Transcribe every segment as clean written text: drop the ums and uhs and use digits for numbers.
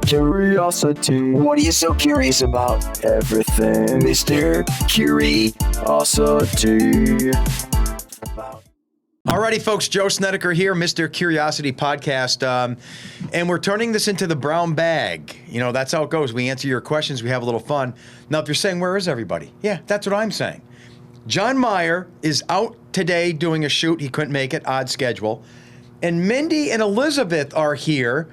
Curiosity. What are you so curious about? Everything, Mr. Curiosity. Alrighty, folks, Joe Snedeker here, Mr. Curiosity Podcast, and we're turning this into the brown bag. You know, that's how it goes. We answer your questions, we have a little fun. Now, if you're saying, where is everybody? Yeah, that's what I'm saying. John Meyer is out today doing a shoot. He couldn't make it, odd schedule. And Mindi and Elizabeth are here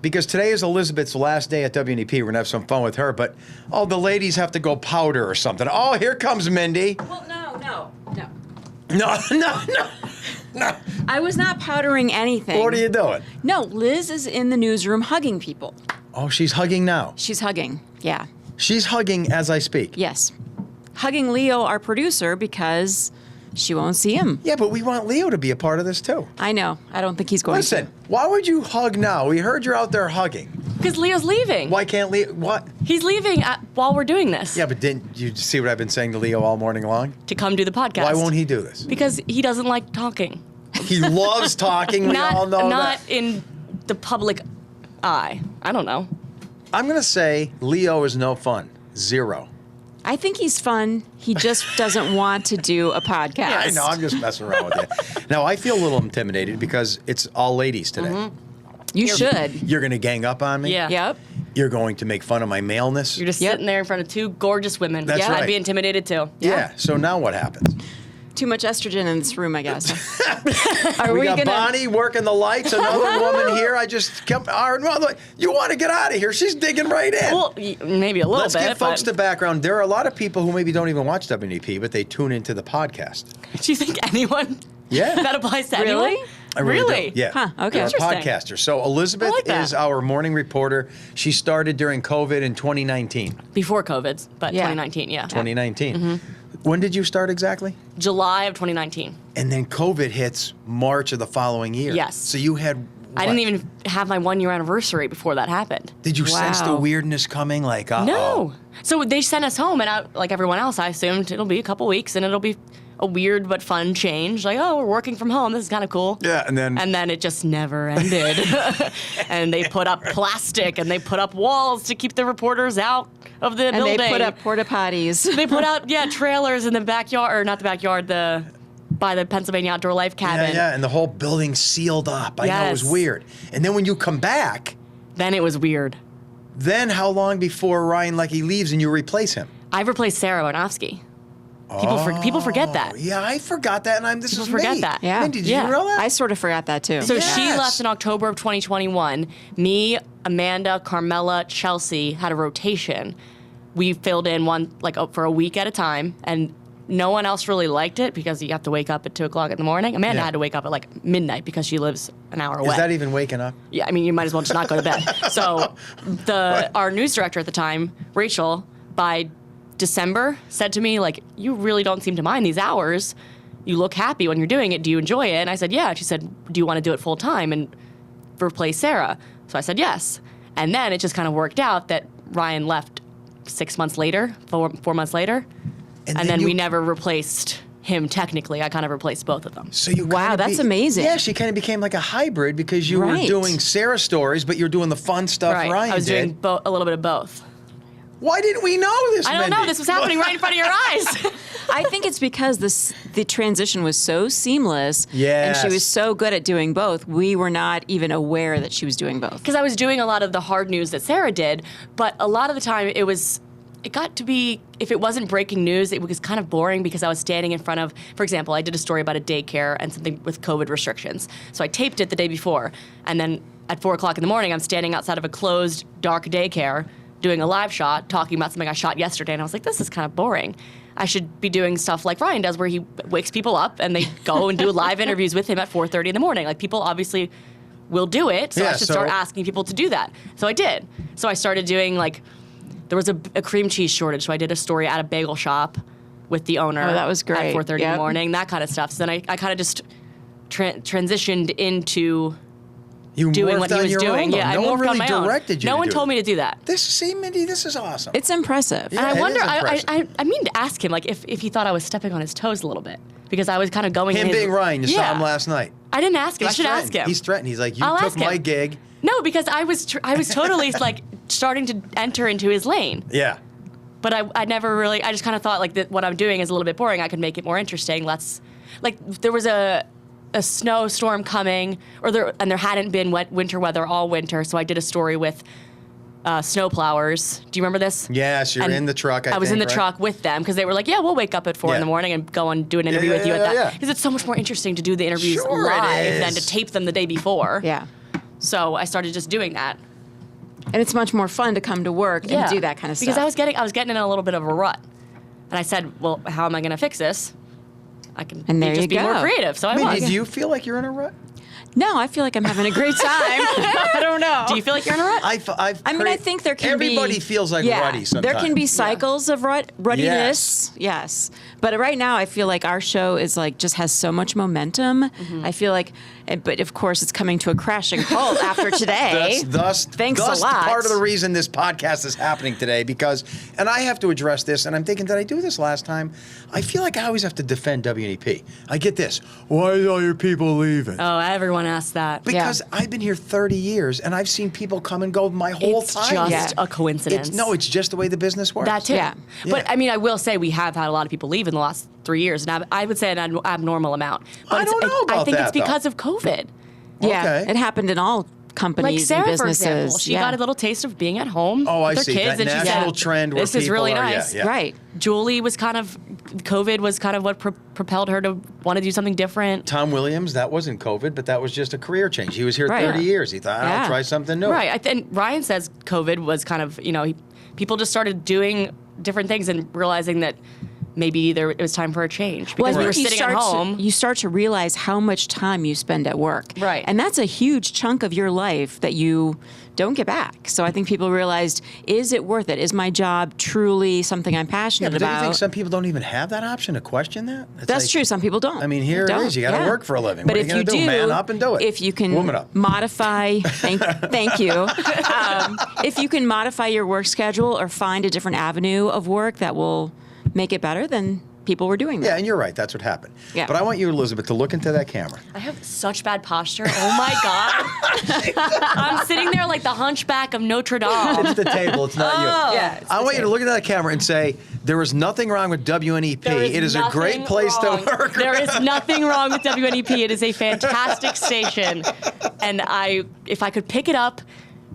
because today is Elizabeth's last day at WNEP. We're going to have some fun with her, but, oh, the ladies have to go powder or something. Oh, here comes Mindi. Well, no. No. I was not powdering anything. What are you doing? No, Liz is in the newsroom hugging people. Oh, she's hugging now. She's hugging, yeah. She's hugging as I speak. Yes. Hugging Leo, our producer, because she won't see him. Yeah, but we want Leo to be a part of this too. I know. I don't think he's going Listen, why would you hug now? We heard you're out there hugging. Because Leo's leaving. Why can't Leo? What? He's leaving while we're doing this. Yeah, but didn't you see what I've been saying to Leo all morning long? To come do the podcast. Why won't he do this? Because he doesn't like talking. He loves talking. We all know not that. in the public eye. I don't know. I'm going to say Leo is no fun. Zero. I think he's fun. He just doesn't want to do a podcast. Yeah, I know. I'm just messing around with you. Now, I feel a little intimidated because it's all ladies today. Mm-hmm. You should. You're going to gang up on me? Yeah. Yep. You're going to make fun of my maleness? You're just sitting there in front of two gorgeous women. That's right. I'd be intimidated too. Yeah. So now what happens? Too much estrogen in this room, I guess. We got Bonnie working the lights, another woman here. I just kept, you want to get out of here. She's digging right in. Well, maybe a little Let's bit. give folks but the background. There are a lot of people who maybe don't even watch WNEP, but they tune into the podcast. Do you think anyone? Yeah. That applies to Really? anyone? I really do. Yeah. Huh, okay. They're a Interesting. podcaster. So Elizabeth I like that. is our morning reporter. She started during COVID in 2019. Before COVID, but Yeah. 2019, yeah. 2019. Mm-hmm. When did you start exactly? July of 2019. And then COVID hits March of the following year. Yes. So you had I didn't even have my 1 year anniversary before that happened. Did you sense the Wow. weirdness coming? Like, No. So they sent us home, and like everyone else, I assumed it'll be a couple weeks, and it'll be a weird but fun change. Like, oh, we're working from home. This is kind of cool. Yeah, and then it just never ended. And they put up plastic, and they put up walls to keep the reporters out of the And building. they put up porta potties. They put out, trailers in the backyard, or not the backyard, by the Pennsylvania Outdoor Life cabin. Yeah, and the whole building sealed up. I know, it was Yes. weird. And then when you come back, Then it was weird. then how long before Ryan Leckie leaves and you replace him? I've replaced Sarah Bonofsky. People forget that. Yeah, I forgot that, and this People is forget me. that. Yeah. Mindy, did Yeah. you know that? I sort of forgot that, too. So she Yes. left in October of 2021. Me, Amanda, Carmela, Chelsea had a rotation. We filled in for a week at a time, and no one else really liked it because you have to wake up at 2 o'clock in the morning. Amanda Yeah. had to wake up at midnight because she lives an hour away. Is that even waking up? Yeah, I mean, you might as well just not go to bed. So our news director at the time, Rachel, by December said to me, you really don't seem to mind these hours. You look happy when you're doing it. Do you enjoy it? And I said, yeah. She said, do you want to do it full time and replace Sarah? So I said, yes. And then it just kind of worked out that Ryan left 6 months later, 4 months later. And then we never replaced him technically. I kind of replaced both of them. So you Wow, kinda that's amazing. Yeah, she kind of became like a hybrid because you were Right. doing Sarah stories, but you're doing the fun stuff Right. Ryan I was did. doing a little bit of both. Why didn't we know this, I don't know. Mindy? This was happening right in front of your eyes. I think it's because the transition was so seamless, and Yes. she was so good at doing both. We were not even aware that she was doing both. Because I was doing a lot of the hard news that Sarah did, but a lot of the time it got to be, if it wasn't breaking news, it was kind of boring because I was standing in front of, for example, I did a story about a daycare and something with COVID restrictions. So I taped it the day before, and then at 4 o'clock in the morning, I'm standing outside of a closed, dark daycare doing a live shot, talking about something I shot yesterday, and I was like, this is kind of boring. I should be doing stuff like Ryan does, where he wakes people up and they go and do live interviews with him at 4:30 in the morning. Like, people obviously will do it, so Yeah, I should start asking people to do that. So I did. So I started doing, there was a cream cheese shortage, so I did a story at a bagel shop with the owner. Oh, that was great. At 4:30 in Yep. the morning, that kind of stuff. So then I kind of just transitioned into You doing morphed what he on was your doing. own, though. Yeah, I no one morphed on really my own. directed you. No to one do told it. me to do that. See, Mindy, this is awesome. It's impressive. Yeah. And I it wonder, is impressive. I mean to ask him, if he thought I was stepping on his toes a little bit. Because I was kind of going Him in his, being Ryan, you saw Yeah. him last night. I didn't ask him. I He's should threatened. ask him. He's threatened. He's like, you I'll took ask my him. gig. No, because I was totally like starting to enter into his lane. Yeah. But I never really, I just kind of thought like that what I'm doing is a little bit boring. I could make it more interesting. There was a snowstorm coming, there hadn't been wet winter weather all winter, so I did a story with snowplowers. Do you remember this? Yes, you're in the truck. I was in the truck with them because they were like, "Yeah, we'll wake up at 4 in the morning and go and do an interview with you at that." Because it's so much more interesting to do the interviews live than to tape them the day before. Yeah. So I started just doing that. And it's much more fun to come to work and do that kind of stuff. Because I was getting in a little bit of a rut, and I said, "Well, how am I going to fix this? I can be more creative." So I was. Do you feel like you're in a rut? No, I feel like I'm having a great time. I don't know. Do you feel like you're in a rut? I think there can everybody feels like ruddy sometimes. There can be cycles of ruddiness. Yes. But right now I feel like our show is like just has so much momentum. I feel like, but of course it's coming to a crashing halt after today. Thanks a lot. Part of the reason this podcast is happening today and I have to address this, and I'm thinking, did I do this last time? I feel like I always have to defend WNEP. I get this. Why are all your people leaving? Oh, everyone asks that. Because I've been here 30 years, and I've seen people come and go my whole time. It's just a coincidence. It's just the way the business works. That too. Yeah. But I mean, I will say we have had a lot of people leave in the last 3 years, and I would say an abnormal amount. But I don't know about that, I think it's because of COVID. Yeah, okay. It happened in all companies like Sarah, and businesses. For example, she got a little taste of being at home with her kids, that and she national said, trend where "This is really people are, nice." Right. Julie was COVID was kind of what propelled her to want to do something different. Tom Williams, that wasn't COVID, but that was just a career change. He was here 30 years. He thought, I'll try something new. Right. And Ryan says COVID was kind of, people just started doing different things and realizing that maybe it was time for a change because we were sitting at home. You start to realize how much time you spend at work. Right. And that's a huge chunk of your life that you don't get back. So I think people realized, is it worth it? Is my job truly something I'm passionate about? Do you think some people don't even have that option to question that? That's true. Some people don't. I mean, here it is. You got to work for a living. But what are you going to do? Man up and do it. If you can Woman up. modify, thank you. If you can modify your work schedule or find a different avenue of work that will make it better, then people were doing that. Yeah, and you're right. That's what happened. Yeah. But I want you, Elizabeth, to look into that camera. I have such bad posture. Oh my God. I'm sitting there like the hunchback of Notre Dame. It's the table. It's not you. Yeah, I want you to look at that camera and say, there is nothing wrong with WNEP. It is a great place to work. There is nothing wrong with WNEP. It is a fantastic station. And if I could pick it up,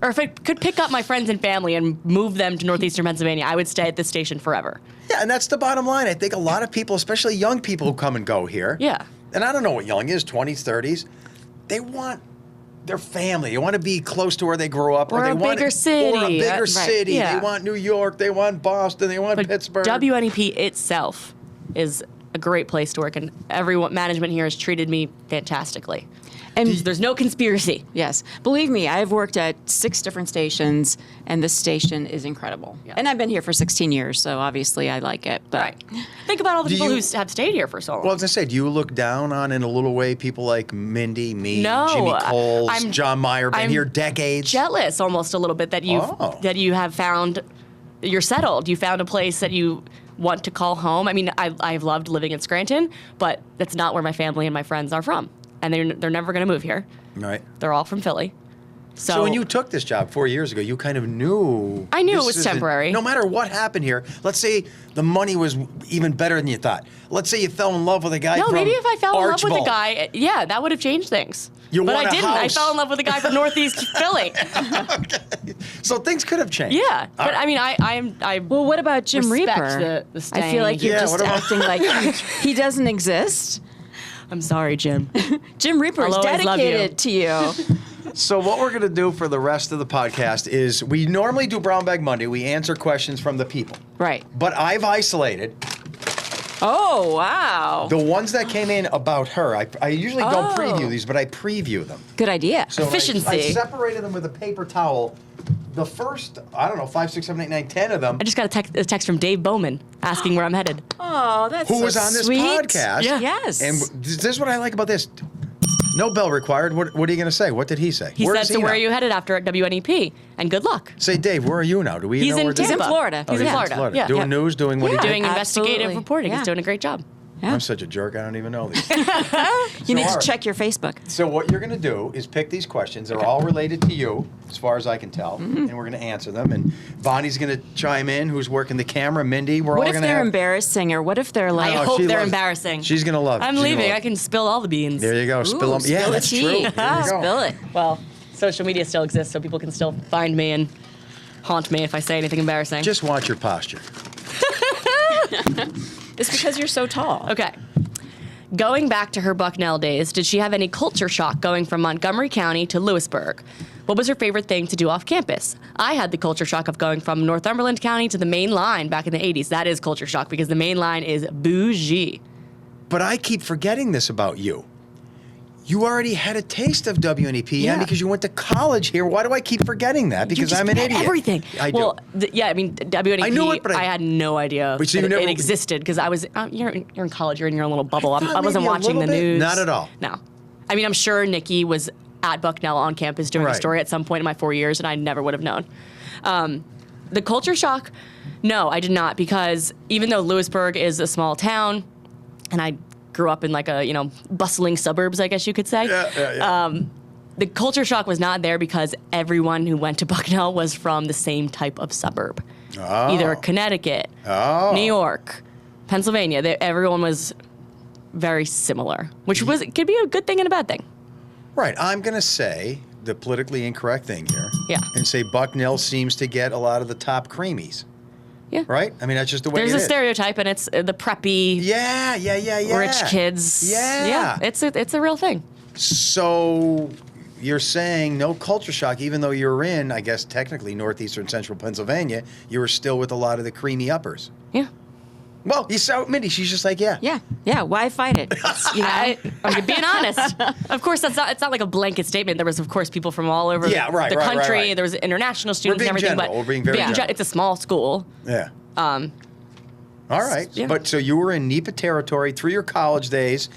or if I could pick up my friends and family and move them to northeastern Pennsylvania, I would stay at this station forever. Yeah, and that's the bottom line. I think a lot of people, especially young people who come and go here. Yeah. And I don't know what young is, 20s, 30s. They want their family. They want to be close to where they grew up. Or they a want bigger city. Or a bigger city. Yeah. They want New York. They want Boston. They want Pittsburgh. WNEP itself is a great place to work, and management here has treated me fantastically. And there's no conspiracy. Yes. Believe me, I've worked at 6 different stations, and this station is incredible. Yeah. And I've been here for 16 years, so obviously I like it. But right. Think about all the people who have stayed here for so long. Well, as I said, do you look down on, in a little way, people like Mindy, me, no, Jimmy Coles, John Meyer, been here decades? Jealous almost a little bit that you have found, you're settled. You found a place that you want to call home. I mean, I've loved living in Scranton, but that's not where my family and my friends are from. And they're never going to move here. Right. They're all from Philly. So when you took this job 4 years ago, you kind of knew. I knew it was temporary. No matter what happened here, let's say the money was even better than you thought. Let's say you fell in love with a guy from maybe if I fell in love with Archbold. a guy, yeah, that would have changed things. But I didn't. I fell in love with a guy from Northeast Philly. Okay. So things could have changed. Yeah. But I mean, I well, what about Jim respect Reaper? The staying. I feel like you're just acting like he doesn't exist. I'm sorry, Jim. Jim Reaper is dedicated to you. So what we're going to do for the rest of the podcast is we normally do Brown Bag Monday. We answer questions from the people. Right. But I've isolated Oh, wow. the ones that came in about her. I usually don't preview these, but I preview them. Good idea. So Efficiency. I separated them with a paper towel. The first, 5, 6, 7, 8, 9, 10 of them. I just got a text from Dave Bowman asking where I'm headed. Oh, that's Who was on this sweet. podcast. Yeah. Yes. And this is what I like about this. No bell required. What are you going to say? What did he say? He said, so where are you headed after at WNEP? And good luck. Say, Dave, where are you now? Do we know where He's in Florida. Oh, He's in yeah. Florida. Yeah. Doing news, doing what Doing he did? investigative Absolutely. reporting. Yeah. He's doing a great job. Yeah. I'm such a jerk. I don't even know these. You need all to right. check your Facebook. So what you're going to do is pick these questions. They're all related to you, as far as I can tell, and we're going to answer them. And Bonnie's going to chime in, who's working the camera. Mindy, we're What all if going to they're have... embarrassing, or what if they're I like, Oh, hope she they're loves- embarrassing. She's going to love it. I'm She's gonna leaving. love I it. can spill all the beans. There you go. Spill them. spill Yeah, the that's tea. true. There you go. Spill it. Well, social media still exists, so people can still find me and haunt me if I say anything embarrassing. Just watch your posture. It's because you're so tall. Okay. Going back to her Bucknell days, did she have any culture shock going from Montgomery County to Lewisburg? What was her favorite thing to do off campus? I had the culture shock of going from Northumberland County to the main line back in the 80s. That is culture shock because the main line is bougie. But I keep forgetting this about you. You already had a taste of WNEP, Yeah. because you went to college here. Why do I keep forgetting that? Because You just I'm an forget idiot. Everything. I do. Well, yeah, I mean, WNEP, I knew it, but I had no idea But so you that never- it existed because I was, you're in college, you're in your own little bubble. thought I wasn't maybe a watching the little bit. news. Not at all. No. I mean, I'm sure Nikki was at Bucknell on campus doing Right. a story at some point in my 4 years, and I never would have known. The culture shock, no, I did not, because even though Lewisburg is a small town, and I grew up in like a, bustling suburbs, I guess you could say. Yeah. The culture shock was not there because everyone who went to Bucknell was from the same type of suburb. Oh. Either Connecticut, Oh. New York, Pennsylvania. Everyone was very similar, which could be a good thing and a bad thing. Right. I'm going to say the politically incorrect thing here. Yeah. And say Bucknell seems to get a lot of the top creamies. Yeah. Right? I mean, that's just the way There's it a is. stereotype, and it's the preppy, Yeah. rich kids. Yeah. It's a real thing. So you're saying no culture shock, even though you're in, I guess, technically northeastern central Pennsylvania, you were still with a lot of the creamy uppers. Yeah. Well, you saw Mindy. She's just like, yeah. Yeah. Why fight it? It's, I'm being honest. Of course, it's not like a blanket statement. There was, of course, people from all over Yeah, right, the right, country. right. There was international students being and everything. general. But We're being very general. it's a small school. Yeah. All right. yeah. But so you were in NEPA territory through your college days,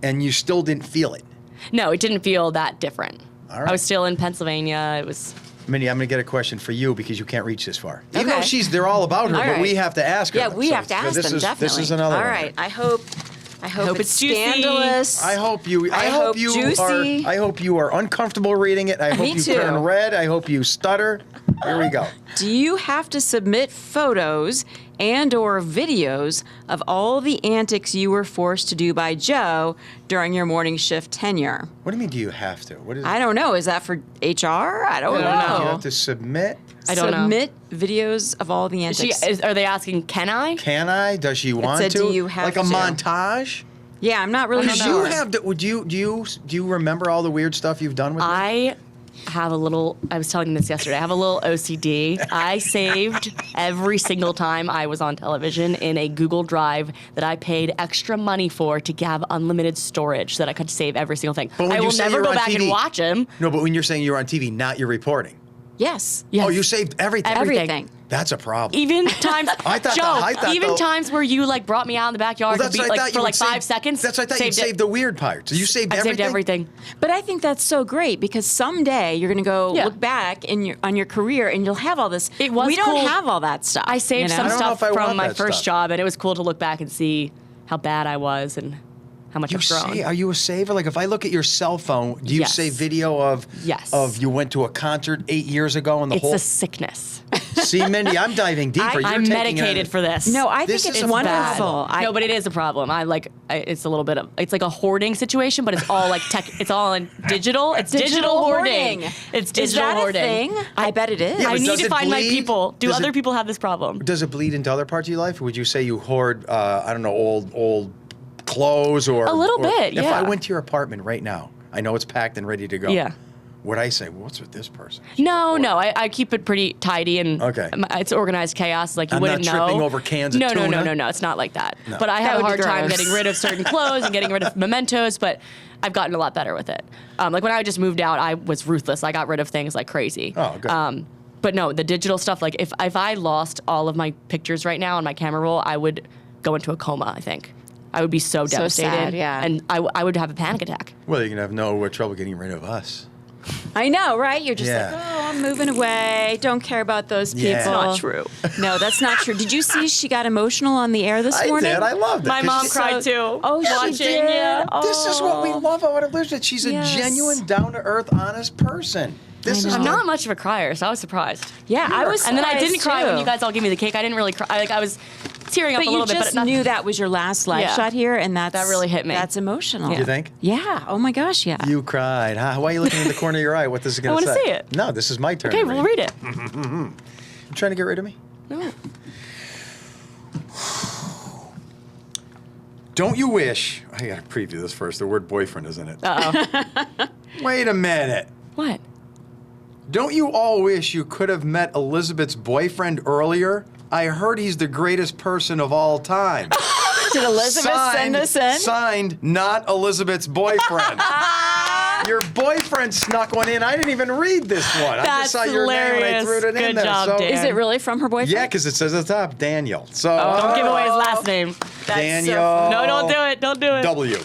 and you still didn't feel it. No, it didn't feel that different. All right. I was still in Pennsylvania. It was. Mindy, I'm going to get a question for you because you can't reach this far. Even Okay. though they're all about her, All but right. we have to ask her. Yeah, them. we So have to ask this them, is, definitely. This is another All one. right. I hope it's juicy. scandalous. I hope you. I hope you juicy. are. I hope you are uncomfortable reading it. I hope Me you too. turn red. I hope you stutter. Here we go. Do you have to submit photos and or videos of all the antics you were forced to do by Joe during your morning shift tenure? What do you mean? Do you have to? What is? I don't know. Is that for HR? I don't I don't know. know. You have to submit. I don't know. Submit videos of all the antics. Are they asking, can I? Can I? Does she want said, to? do you have like a to? montage? Yeah, I'm not really Because sure. you have. Would you? Do you remember all the weird stuff you've done with? me? I have a little, I was telling them this yesterday, I have a little OCD. I saved every single time I was on television in a Google Drive that I paid extra money for to have unlimited storage so that I could save every single thing. But when I you will say never you're go on back TV and watch them. No, but when you're saying you're on TV, not your reporting. Yes. Yes. Oh, you saved everything. Everything. That's a problem. Even times, I thought Joe, I thought even the- times where you like brought me out in the backyard Well, to that's be what I like thought for you like would 5 seconds. That's what I thought you saved it. saved the weird parts. You saved I everything. saved everything. But I think that's so great because someday you're going to go Yeah. look back on your career and you'll have all this. It was we don't cool. have all that stuff. I saved you know? some I don't know stuff if I from want my that first stuff. job, and it was cool to look back and see how bad I was and how much You I've grown. say, are you a saver? Like if I look at your cell phone, do you Yes. save video of Yes. of you went to a concert 8 years ago and the It's whole a sickness. See, Mindy, I'm diving deeper. You're I'm taking medicated for this. No, I This think is it's a wonderful. bad- No, but it is a problem. It's a little bit of, it's like a hoarding situation, but it's all like tech, it's all in digital. It's digital hoarding. It's digital Is that hoarding. a thing? I bet it is. Yeah, I but need does to it find my bleed? people. Do Does other it- people have this problem? Does it bleed into other parts of your life? Or would you say you hoard, I don't know, old clothes or A little bit, If I yeah. went to your apartment right now, I know it's packed and ready to go. Yeah. Would I say, what's with this person? No, I keep it pretty tidy and Okay. It's organized chaos. Like you I'm not wouldn't know. tripping over cans of no, tuna? No, it's not like that. No. But I That have a would be hard time gross. getting rid of certain clothes and getting rid of mementos. But I've gotten a lot better with it. Like when I just moved out, I was ruthless. I got rid of things like crazy. Oh, good. But no, the digital stuff. Like if I lost all of my pictures right now on my camera roll, I would go into a coma. I think. I would be so devastated. sad, yeah. And I would have a panic attack. Well, you're going to have no trouble getting rid of us. I know, right? You're just Yeah. like, oh, I'm moving away. Don't care about those people. Yeah. It's not true. No, that's not true. Did you see she got emotional on the air this I morning? did. I loved it. My 'cause mom she- cried too. Oh, watching, she did. yeah. This is what we love about Elizabeth. She's a Yes. genuine, down-to-earth, honest person. This I is know. I'm the- not much of a crier, so I was surprised. Yeah, I was. And then I didn't surprised, cry when too. you guys all gave me the cake. I didn't really cry. I was tearing up But a you little bit, just but knew that was your last live Yeah. shot here, and that really hit me. That's emotional. You think? Yeah. Oh my gosh. Yeah. You cried. Huh? Why are you looking in the corner of your eye? What this is going to say? wanna see it. No, this is my turn. Okay, to we'll read it. You trying to get rid of me? No. Don't you wish? I got to preview this first. The word boyfriend is in it. Uh-oh. Wait a minute. What? Don't you all wish you could have met Elizabeth's boyfriend earlier? I heard he's the greatest person of all time. Did Elizabeth send us in? Signed, not Elizabeth's boyfriend. Your boyfriend snuck one in. I didn't even read this one. I just That's saw your name and I hilarious. threw it in Good there. job, so, Dan. Is it really from her boyfriend? Yeah, because it says at the top, Daniel. So Don't give away his last name. Daniel. No, don't do it. Don't do it. W.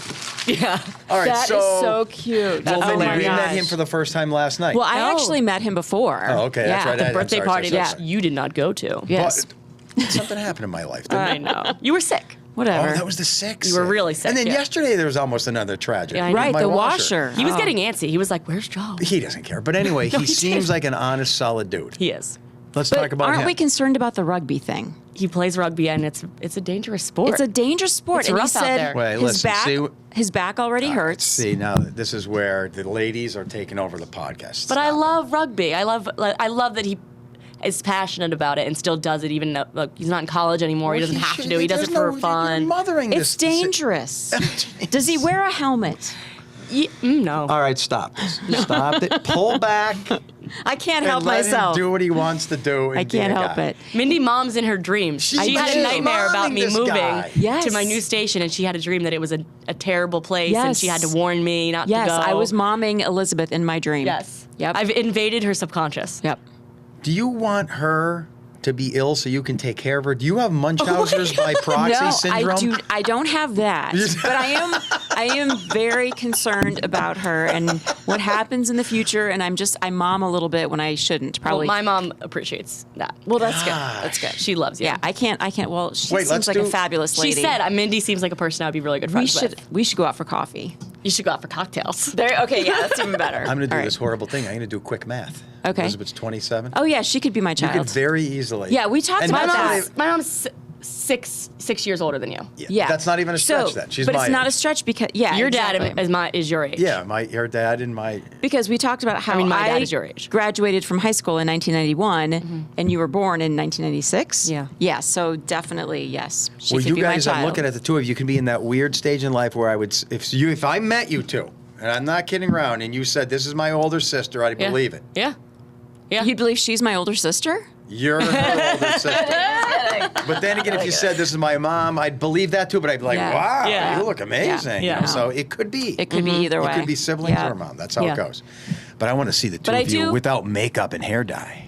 Yeah. All right, That is so cute. Well, That's Mindy, we hilarious. met him for the first time last night. Well, I No. actually met him before. Oh, okay, that's Yeah. right. The I'm Birthday sorry, party sorry, that sorry. you did not go to. Yes. But something happened in my life, didn't I it? know. You were sick. Whatever. Oh, that was the 6th. You were really sick, And then yeah. yesterday there was almost another tragedy. Yeah, I know. right. My The washer. He was Oh. getting antsy. He was like, "Where's Joe?" He doesn't care. But anyway, No, he he seems did. like an honest, solid dude. He is. Let's But talk about aren't him. we concerned about the rugby thing? He plays rugby, and it's a dangerous sport. It's a dangerous sport. It's and rough he out said there. Wait, his listen, back, see- his back already hurts. See, now this is where the ladies are taking over the podcast. But I Stop. love rugby. I love that he is passionate about it and still does it. Even though he's not in college anymore, he doesn't have to do it. He does it for You're fun. mothering It's this. dangerous. Does he wear a helmet? No. All right, stop this. Stop it. Pull back. I can't And help let myself. him do what he wants to do. And I be can't a help guy. it. Mindy mom's in her dreams. She had do. a nightmare about Momming me this moving guy. Yes. to my new station, and she had a dream that it was a terrible place, and Yes. she had to warn me not Yes, to go. I was momming Elizabeth in my dream. Yes. Yep. I've invaded her subconscious. Yep. Do you want her to be ill so you can take care of her? Do you have Munchausen's by proxy No, syndrome? I don't have that. But I am very concerned about her and what happens in the future. And I mom a little bit when I shouldn't. Probably. Well, my mom appreciates that. Well, that's good. That's good. She loves you. Yeah, I can't. Well, she Wait, seems let's like a do- fabulous She lady. said, Mindy seems like a person I'd be really good friends with. we should go out for coffee. You should go out for cocktails. There. Okay. Yeah, that's even better. I'm going to do All right. this horrible thing. I'm going to do quick math. Okay. Elizabeth's 27. Oh yeah, she could be my You child. could very easily. Yeah, we talked And about that's that. not My mom's 6 years older than you. even- Yeah. That's not even a stretch So, then. She's but my it's not a age. stretch because Your exactly. dad is your age. Yeah, her dad and my... Because we talked about how my dad is your age. graduated from high school in 1991, and you were born in 1996. Yeah. Yeah. So definitely, yes. She Well, could you be guys, my I'm child. looking at the two of you, you can be in that weird stage in life where I would, if I met you two, and I'm not kidding around, and you said, this is my older sister, I'd Yeah. believe it. Yeah. Yeah. You believe she's my older sister? You're her older sister. But then again, if you said, this is my mom, I'd believe that too, but I'd be like, Yeah. wow, Yeah. you look amazing. Yeah. You know, so it could be. It could be either way. It could be siblings Yeah. or mom. That's how Yeah. it goes. But I want to see the two But I of you do- without makeup and hair dye.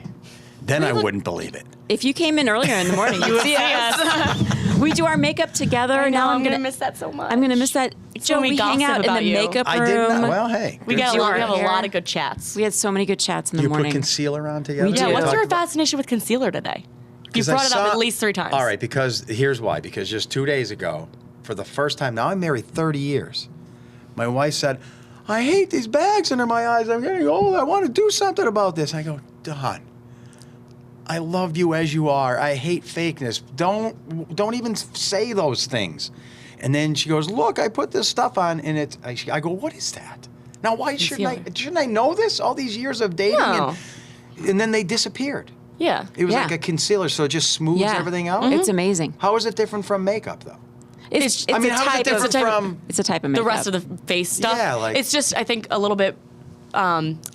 Then I wouldn't believe it. If you came in earlier in the morning, you would see us. We do our makeup together. I know, now I'm gonna miss that so much. I'm gonna miss that. It's Joe, when we we hang gossip out in about the you. makeup I room. did not. Well, hey. we good have for a you. lot of good chats. We had so many good chats in the You morning. put concealer on together? We Yeah, do. what's Talk your about- fascination with concealer today? You 'Cause I brought it up saw- at least 3 times. All right, because here's why. Because just 2 days ago, for the first time, now I'm married 30 years, my wife said, I hate these bags under my eyes. I'm getting old. I want to do something about this. I go, Don, I love you as you are. I hate fakeness. Don't even say those things. And then she goes, look, I put this stuff on, and it's. I go, what is that? Now, why shouldn't I know this? All these years of dating, No. and then they disappeared. Yeah. It was Yeah. like a concealer, so it just smooths Yeah. everything out. It's amazing. How is it different from makeup, though? It's I mean, a how is it type different of, from? It's a type of The makeup. rest of the face stuff. Yeah, like- it's just I think a little bit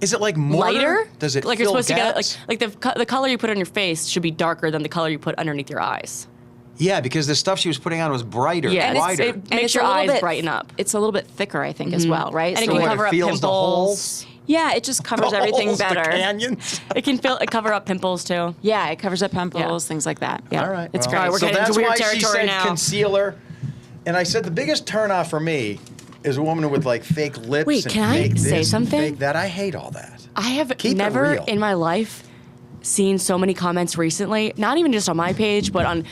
Is it like mortar? lighter. Does it like fill you're supposed gaps? to get the color you put on your face should be darker than the color you put underneath your eyes. Yeah, because the stuff she was putting on was brighter, Yeah, and it's- wider. it- And makes it's your a little eyes bit- brighten up. It's a little bit thicker, I think, as well, right? And it So can what, cover it up feels the pimples. holes? yeah, it just covers everything Holes, better. The canyons. It can cover up pimples too. Yeah, it covers up pimples, things like that. Yeah, All right. it's well, great. we're so getting that's into weird why she territory said now. concealer. And I said the biggest turnoff for me is a woman with like fake lips. Wait, and can I fake say this something? And fake that. I hate all that. I have Keep it never real. in my life seen so many comments recently, not even just on my page, but on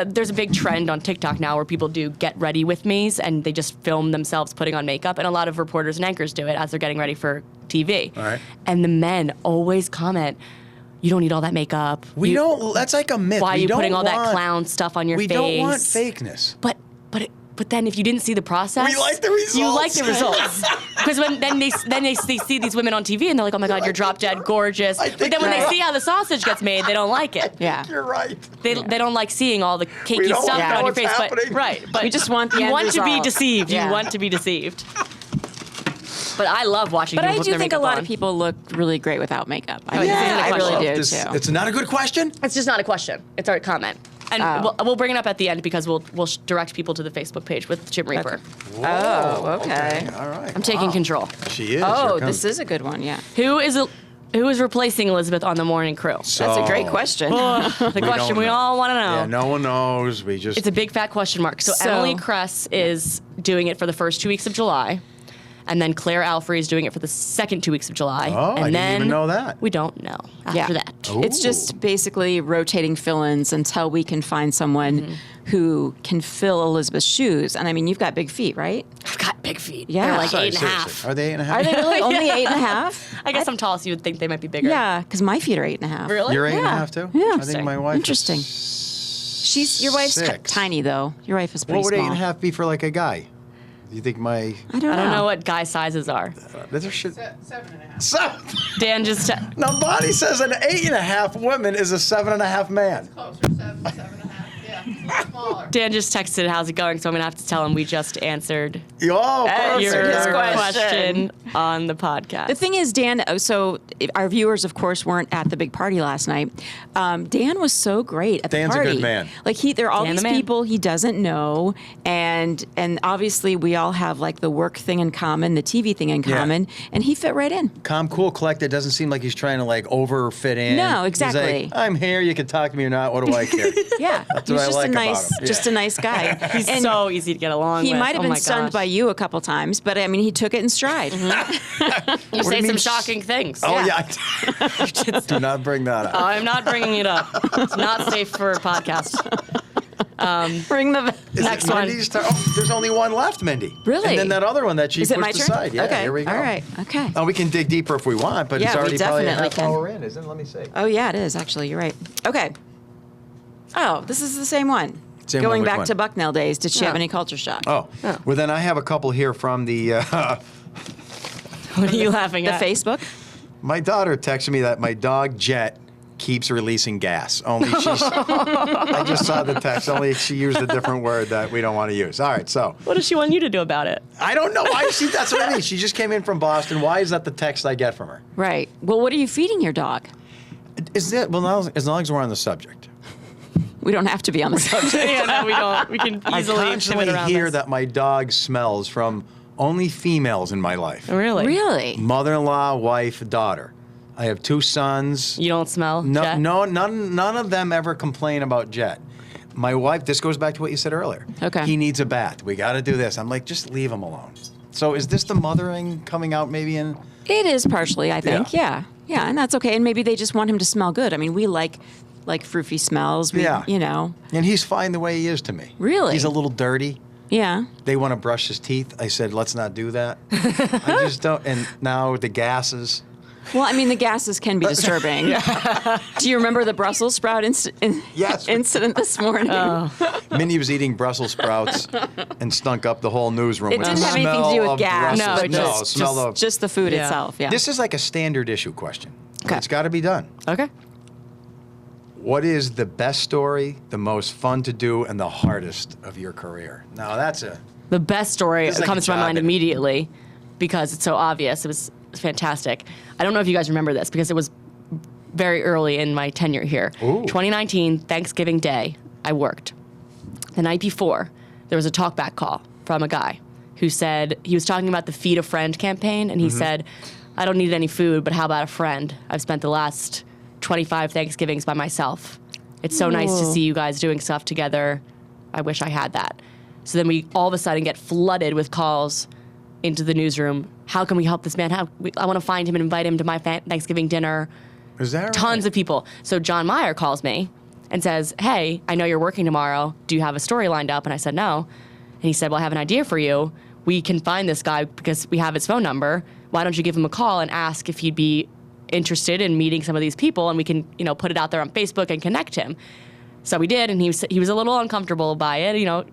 there's a big trend on TikTok now where people do get ready with me's and they just film themselves putting on makeup, and a lot of reporters and anchors do it as they're getting ready for TV. All right. And the men always comment, "You don't need all that makeup. We don't. That's like a myth. Why are We you don't putting all that want- clown stuff on your We face?" don't want fakeness. But then if you didn't see the process, We like the results. You like the results because then they see these women on TV and they're like, "Oh my God, you're drop dead gorgeous." I But think then when you're they right. see how the sausage gets made, they don't like it. Yeah. You're right. They don't like seeing all the We cakey don't stuff know on your what's face. happening. But We just want the you end want to be result. deceived. Yeah. You want to be deceived. But I love watching But people I put do their think a makeup lot on. of people look really great without makeup. I Yeah, I really do This- too. It's not a good question. It's just not a question. It's our comment. And Oh. we'll bring it up at the end because we'll direct people to the Facebook page with Jim Reaper. Oh, okay. All right. I'm taking control. She is. Oh, Here comes- this is a good one. Yeah. Who is replacing Elizabeth on the morning crew? That's a great question. The question don't we know. all want to know. Yeah, no one knows. We just. It's a big fat question mark. So, So- Emily Kress is doing it for the first 2 weeks of July. And then Claire Alfrey is doing it for the second 2 weeks of July. Oh, I and didn't even know that. We don't know after that. It's just basically rotating fill-ins until we can find someone who can fill Elizabeth's shoes. And I mean, you've got big feet, right? I've got big feet. Yeah. They're like Sorry, 8.5. seriously. Are they 8.5? Are they really only 8.5? I guess I'm tall, so you would think they might be bigger. Yeah, because my feet are 8.5. Really? You're 8.5 Yeah. too? Yeah. I think my wife. Interesting. Is Your wife's 6. tiny though. Your wife is pretty What would small. 8.5 be for like a guy? Do you think my? I don't know. I don't know what guy sizes are. There should. 7.5. Dan just Now, Bonnie says an 8.5 woman is a 7.5 man. Closer, 7.5. Yeah, smaller. Dan just texted, "How's it going?" So I'm gonna have to tell him we just answered Oh, Answered perfect. his your question. question on the podcast. The thing is, Dan, so our viewers, of course, weren't at the big party last night. Dan was so great at Dan's the a party. good man. Like there are all Dan the these man. people he doesn't know, and obviously we all have like the work thing in common, the TV thing in Yeah. common, and he fit right in. Calm, cool, collected. Doesn't seem like he's trying to like over fit in. No, He's exactly. like, I'm here. You can talk to me or not. What do I care? Yeah, That's he was what I just like a about nice, him. just Yeah. a nice guy. He's And so easy to get along he with. might have Oh been my stunned gosh. by you a couple times, but I mean, he took it in stride. You do say you some mean? shocking things. Oh Yeah. yeah. Do not bring that up. I'm not bringing it up. It's not safe for a podcast. Bring the Is next it one. Mindy's turn? Oh, there's only one left, Mindy. Really? And then that other one that she Is it pushed my turn? aside. Yeah, Okay. here we go. All right. Okay. Oh, we can dig deeper if we want, but it's Yeah, we already probably a definitely half can. hour in, isn't it? Let me see. Oh yeah, it is actually. You're right. Okay. Oh, this is the same one. Same one, Going which back one? to Bucknell days, did she have Oh. any culture shock? Oh, well then I have a couple here from the. What are you laughing The at? Facebook. My daughter texted me that my dog Jet keeps releasing gas. Only she's. I just saw the text. Only she used a different word that we don't want to use. All right, so What does she want you to do about it? I don't know why she. That's what I mean. She just came in from Boston. Why is that the text I get from her? Right. Well, what are you feeding your dog? Is that well? Now, as long as we're on the subject, We don't have to be on the subject. Yeah, no, we don't. We can I easily constantly pivot around hear this. that my dog smells from only females in my life. Really? Really? Mother-in-law, wife, daughter. I have 2 sons. You don't smell? No, Jet? none of them ever complain about Jet. My wife, this goes back to what you said earlier. Okay. He needs a bath. We got to do this. I'm like, just leave him alone. So is this the mothering coming out maybe in? It is partially, I think. Yeah. Yeah. And that's okay. And maybe they just want him to smell good. I mean, we like fruity smells. We, Yeah. You know. And he's fine the way he is to me. Really? He's a little dirty. Yeah. They want to brush his teeth. I said, let's not do that. I just don't. And now the gases. Well, I mean, the gases can be disturbing. Do you remember the Brussels sprout Yes. incident this morning? Minnie was eating Brussels sprouts and stunk up the whole newsroom. It with didn't the have anything to smell do with of gas. Brussels. but No, just, smell of. just the food Yeah. itself. Yeah. This is like a standard issue question. Okay. It's got to be done. Okay. What is the best story, the most fun to do, and the hardest of your career? Now that's a. The best story It's like comes a to my job mind interview. immediately because it's so obvious. It was fantastic. I don't know if you guys remember this because it was very early in my tenure here. Ooh. 2019, Thanksgiving Day, I worked. The night before, there was a talkback call from a guy who said he was talking about the Feed a Friend campaign, and he said, I don't need any food, but how about a friend? I've spent the last 25 Thanksgivings by myself. It's so nice to Ooh. see you guys doing stuff together. I wish I had that. So then we all of a sudden get flooded with calls into the newsroom. How can we help this man? I want to find him and invite him to my Thanksgiving dinner. Is that right? Tons of people. So John Meyer calls me and says, hey, I know you're working tomorrow. Do you have a story lined up? And I said, no. And he said, well, I have an idea for you. We can find this guy because we have his phone number. Why don't you give him a call and ask if he'd be interested in meeting some of these people, and we can, put it out there on Facebook and connect him. So we did, and he was a little uncomfortable by it.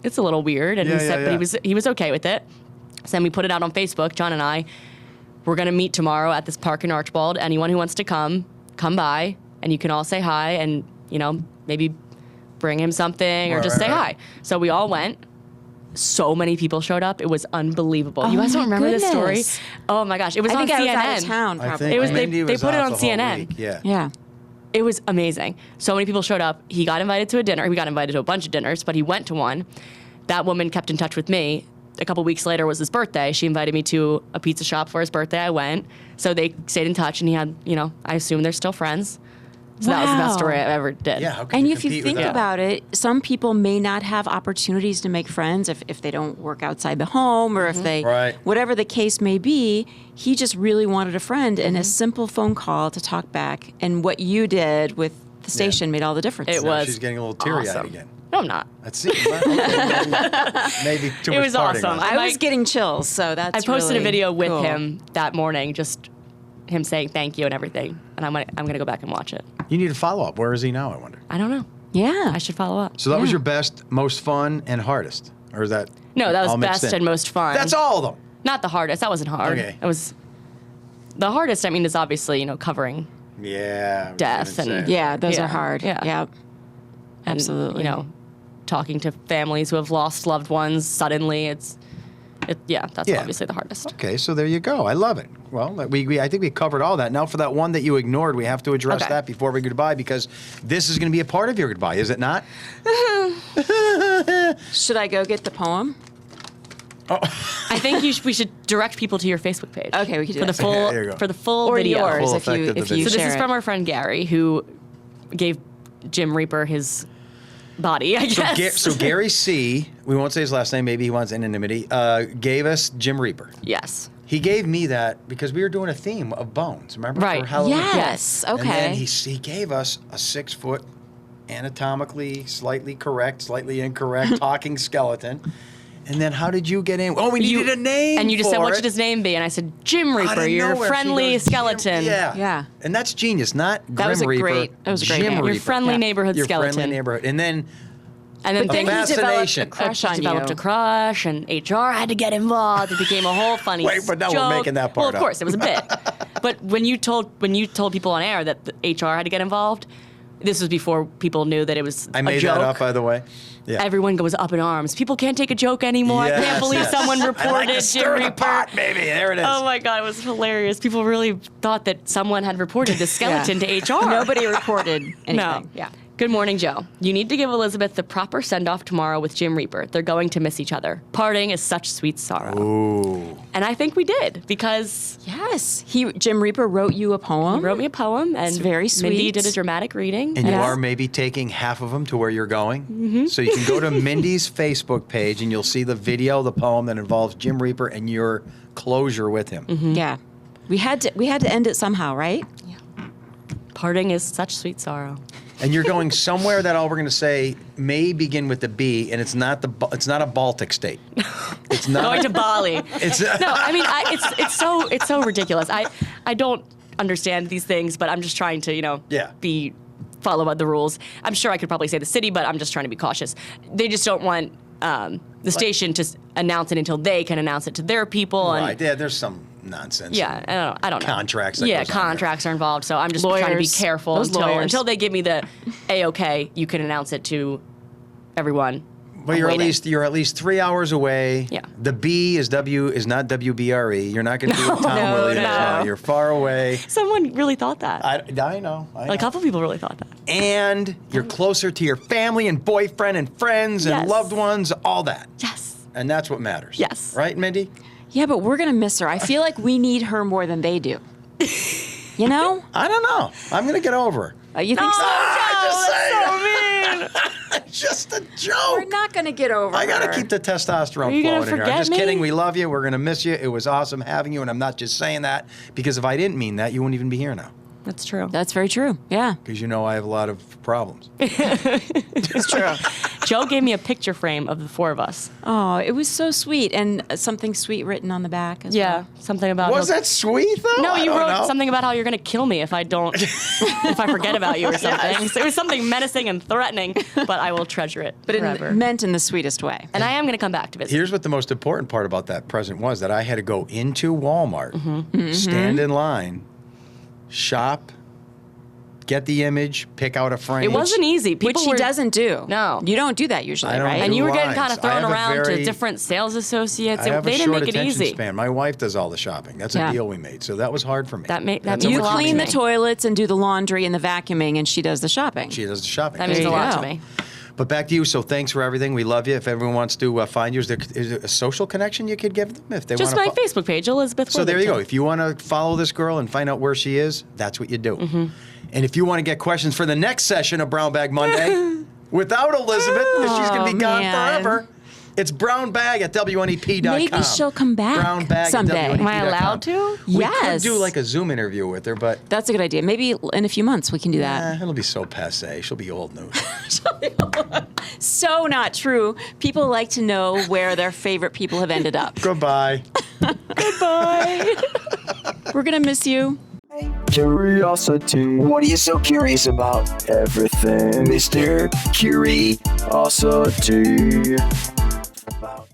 It's a little weird, and but he was okay with it. So then we put it out on Facebook, John and I. We're going to meet tomorrow at this park in Archibald. Anyone who wants to come by, and you can all say hi, and maybe bring him something or just say hi. So we all went. So many people showed up. It was unbelievable. You guys don't remember this story? Oh my gosh. It was on CNN. I was out of town, probably. It was, they put it on CNN. Yeah. It was amazing. So many people showed up. He got invited to a dinner. We got invited to a bunch of dinners, but he went to one. That woman kept in touch with me. A couple weeks later was his birthday. She invited me to a pizza shop for his birthday. I went. So they stayed in touch, and he had, I assume they're still friends. So that was the best story I ever did. Yeah, and if you think about it, some people may not have opportunities to make friends if they don't work outside the home or if they, whatever the case may be. He just really wanted a friend, and a simple phone call to talk back. And what you did with the station made all the difference. It was. She's getting a little teary-eyed again. No, I'm not. That's it. Maybe too much. It was awesome. I was getting chills, so that's I posted really a video with cool. him that morning, just him saying thank you and everything. And I'm going to go back and watch it. You need a follow-up. Where is he now, I wonder? I don't know. Yeah. I should follow up. So that was your best, most fun, and hardest? Or is that No, that was all mixed best in? and most fun. That's all of them? Not the hardest. That wasn't hard. Okay. It was the hardest, is obviously, covering Yeah. death and Yeah, those are hard. Yeah. Yep. and, Absolutely. Talking to families who have lost loved ones suddenly. That's obviously the hardest. Okay, so there you go. I love it. Well, I think we covered all that. Now for that one that you ignored, we have to address that before we goodbye, because this is going to be a part of your goodbye, is it not? Should I go get the poem? I think we should direct people to your Facebook page. Okay, we can do for the that. full Okay, there you go. for the full Or video. yours Full if you effect of the if you video. So this share is it. from our friend Gary, who gave Jim Reaper his body, I guess. So Gary C., we won't say his last name, maybe he wants anonymity, gave us Jim Reaper. Yes. He gave me that because we were doing a theme of bones, remember? Right. For Halloween. Yes. Okay. And then he gave us a 6-foot, anatomically slightly correct, slightly incorrect talking skeleton. And then how did you get in? Oh, we needed a name. And you just said, for what it. should his name be? And I said, Jim Out Reaper, of your nowhere, she friendly goes, skeleton. Jim, Yeah. And that's genius, not That Grim was a Reaper. great- that was a great Jim name. Reaper. Your friendly neighborhood Your skeleton. friendly neighborhood. And then And then But then he developed a fascination. crush on developed you. a crush, and HR had to get involved. It became a whole funny Wait, but now we're joke. making that part Well, of up. course, it was a bit. But when you told people on air that the HR had to get involved, this was before people knew that it was I a made joke. that up, by the way. Yeah. Everyone goes up in arms. People can't take a joke anymore. I Yes, can't believe yes. someone I reported like to Jim stir the Reaper. pot, baby. There it is. Oh my God, it was hilarious. People really thought that someone had reported the skeleton to HR. Nobody reported anything. No. Yeah. Good morning, Joe. You need to give Elizabeth the proper send-off tomorrow with Jim Reaper. They're going to miss each other. Parting is such sweet sorrow. Ooh. And I think we did, because Yes. Jim Reaper wrote you a poem. he wrote me a poem, and It's very Mindy sweet. did a dramatic reading. And you Yes. are maybe taking half of them to where you're going. So you can go to Mindy's Facebook page and you'll see the video of the poem that involves Jim Reaper and your closure with him. Yeah. We had to end it somehow, right? Parting is such sweet sorrow. And you're going somewhere that all we're going to say may begin with the B, and it's not a Baltic state. It's not Going to Bali. It's No, I mean, it's so ridiculous. I don't understand these things, but I'm just trying to, Yeah. follow by the rules. I'm sure I could probably say the city, but I'm just trying to be cautious. They just don't want the station to announce it until they can announce it to their people. And right. Yeah, there's some nonsense. yeah, I don't know. Contracts that Yeah, goes on there. contracts are involved, so I'm just trying to be Lawyers. careful Those lawyers. until they give me the A-OK. You can announce it to everyone. But I'm you're waiting. at least 3 hours away. Yeah. The B is not WBRE. You're not going to do what Tom No, Williams. no. You're far away. Someone really thought that. I know. A couple people really thought that. And you're closer to your family and boyfriend and friends and Yes. loved ones, all that. Yes. And that's what matters. Yes. Right, Mindy? Yeah, but we're going to miss her. I feel like we need her more than they do. You know? I don't know. I'm going to get over her. You think so? I'm just saying. That's so mean. just a We're joke. not going to get over I got to her. keep the testosterone Are you gonna flowing in here. I'm forget just me? kidding. We love you. We're going to miss you. It was awesome having you. And I'm not just saying that because if I didn't mean that, you wouldn't even be here now. That's true. That's very true. Yeah. Because you know I have a lot of problems. It's true. Joe gave me a picture frame of the four of us. Oh, it was so sweet. And something sweet written on the back as Yeah, well. something about. Was that sweet, though? No, I you don't wrote know. something about how you're going to kill me if I don't, if I forget about you or something. So it was something menacing and threatening, but I will treasure it But forever. meant in the sweetest way. And I am going to come back to visit. Here's what the most important part about that present was that I had to go into Walmart, Mm-hmm. stand in line, shop, get the image, pick out a frame. It wasn't easy. Which People she were, doesn't do. No. You don't do that usually, I don't right? do And you were getting lines. kind of I thrown have a around to very- different sales associates. I have They a didn't short make it attention easy. span. My wife does all the shopping. That's a Yeah. deal we made. So that was hard for me. That That's means a You a lot clean to the me. toilets and do the laundry and the vacuuming, and she does the shopping. She does the shopping. That That's means a There you lot go. to me. But back to you. So thanks for everything. We love you. If everyone wants to find you, is there a social connection you could give them if they Just want my Facebook page, Elizabeth So there you go. Worthington. If you want to follow this girl and find out where she is, that's what you do. Mm-hmm. And if you want to get questions for the next session of Brown Bag Monday without Elizabeth, because she's going to be gone man. forever, it's brownbag at WNEP.com. Maybe she'll come back Brownbag someday. at WNEP.com. Am I allowed to? We Yes. could do like a Zoom interview with her, but That's a good idea. Maybe in a few months we can do that. it'll be so passe. She'll be old news. So not true. People like to know where their favorite people have ended up. Goodbye. Bye. We're going to miss you. Curiosity. What are you so curious about? Everything, Mr. Curiosity. About